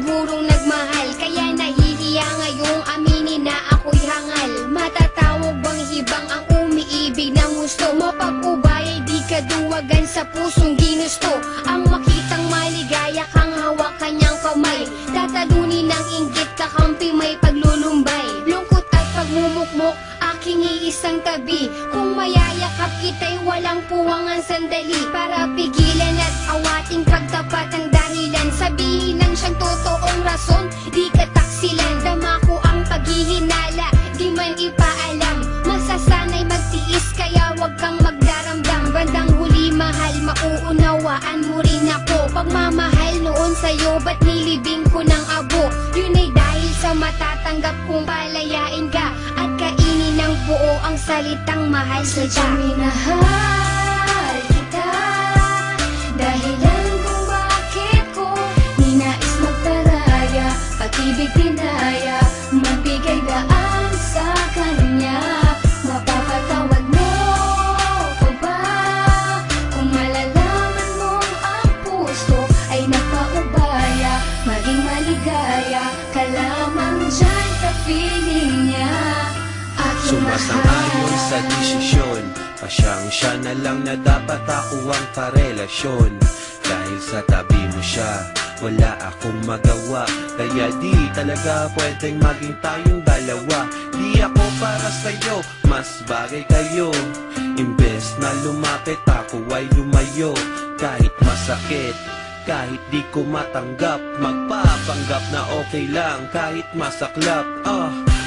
sigurong nagmahal, kaya nahihiya ngayong aminin na ako'y hangal. Matatawag bang hibang ang umiibig ng gusto? Mapag-ubay, di kaduwagan sa pusong ginusto. Ang makitang maligaya kang hawak kanyang kamay, tatalunin ng inggit kakampi may paglulumbay. Lungkot at pagmumukmok, aking iisang tabi. Kung mayayakap kita'y walang puwangan sandali, para pigilan at awating pagtapat ang dahilan. Sabihin lang siyang totoong rason, di kataksilan. Dama ko ang paghihinala, di man ipaalam. Masasanay magtiis, kaya wag kang magdaramdam. Bandang huli mahal, mauunawaan mo rin ako. Pagmamahal noon sa'yo, ba't nilibing ko ng abo? Yun ay dahil sa matatanggap kong palayain ka at kainin ng buo ang salitang mahal kita. Minahal kita, dahilan kung bakit ko ninais magparaya, pag-ibig tinaya, magbigay daan sa kanya. Mapapatawad mo ko ba kung malalaman mong ang puso ay nagpaubaya, maging maligaya ka lamang dyan sa piling niya. Sumasang-ayon sa desisyon, pasyang-siya na lang na dapat ako ang karelasyon. Dahil sa tabi mo siya, wala akong magawa, kaya di talaga pwedeng maging tayong dalawa. Di ako para sa'yo, mas bagay kayo. Imbes na lumapit, ako ay lumayo. Kahit masakit, kahit di ko matanggap, magpapanggap na okay lang kahit masaklap.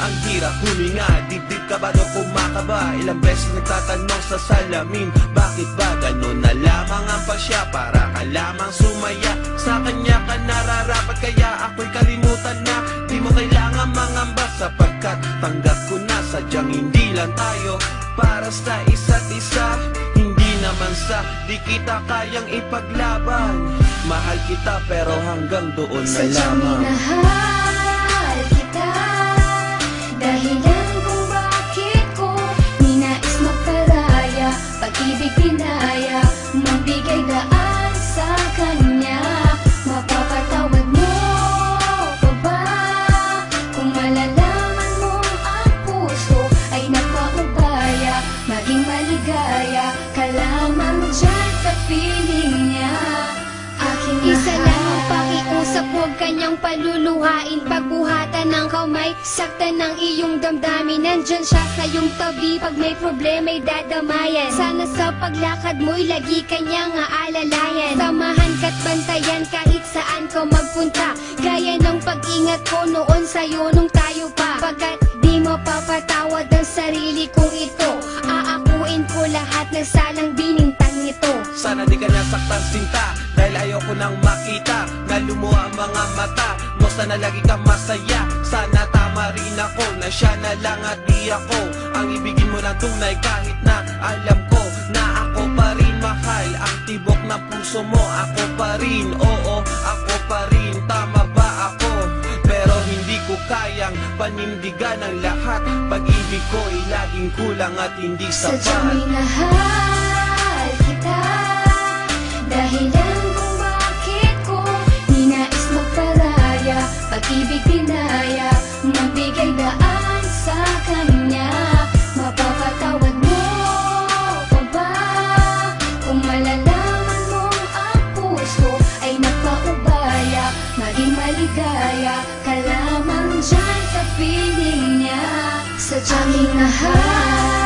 Ang hirap huminga, dibdib kabado kumakaba. Ilang beses nagtatanong sa salamin, bakit ba ganun na lamang ang pasya? Para ka lamang sumaya, sa kanya ka nararapat, kaya ako'y kalimutan na. Di mo kailangan mangamba, sapagkat tanggap ko na sadyang hindi lang tayo para sa isa't isa. Hindi naman sa di kita kayang ipaglaban. Mahal kita pero hanggang doon na lamang. Minahal kita, dahilan kung bakit ko ninais magparaya, pag-ibig tinaya, magbigay daan sa kanya. Mapapatawad mo ko ba kung malalaman mong ang puso ay nagpaubaya, maging maligaya ka lamang dyan sa piling niya. Isa lang ang pakiusap, huwag kanyang paluluhain. Pagbuhatan ng kamay, saktan ng iyong damdamin. Nandyan siya sa iyong tabi, pag may problema'y dadamayan. Sana sa paglakad mo'y lagi kanyang aalalayan. Samahan ka't bantayan kahit saan ka magpunta, gaya ng pag-ingat ko noon sa'yo nung tayo pa. Pagkat di mapapatawad ang sarili kong ito, aakuin ko lahat ng salang binintang nito. Sana di ka nasaktan sinta, dahil ayoko nang makita na lumuha ang mga mata mo. Sana lagi kang masaya, sana tama rin ako na siya na lang at di ako ang ibigin mo ng tunay. Kahit na alam ko na ako pa rin mahal, ang tibok ng puso mo ako pa rin. Oo, ako pa rin, tama ba ako? Pero hindi ko kayang panindigan ang lahat. Pag-ibig ko ay laging kulang at hindi sapat. Sadyang minahal kita, dahilan kung bakit ko ninais magparaya, pag-ibig tinaya, magbigay daan sa kanya. Mapapatawad mo ko ba kung malalaman mong ang puso ay nagpaubaya, maging maligaya ka lamang dyan sa piling niya. Sadyang minahal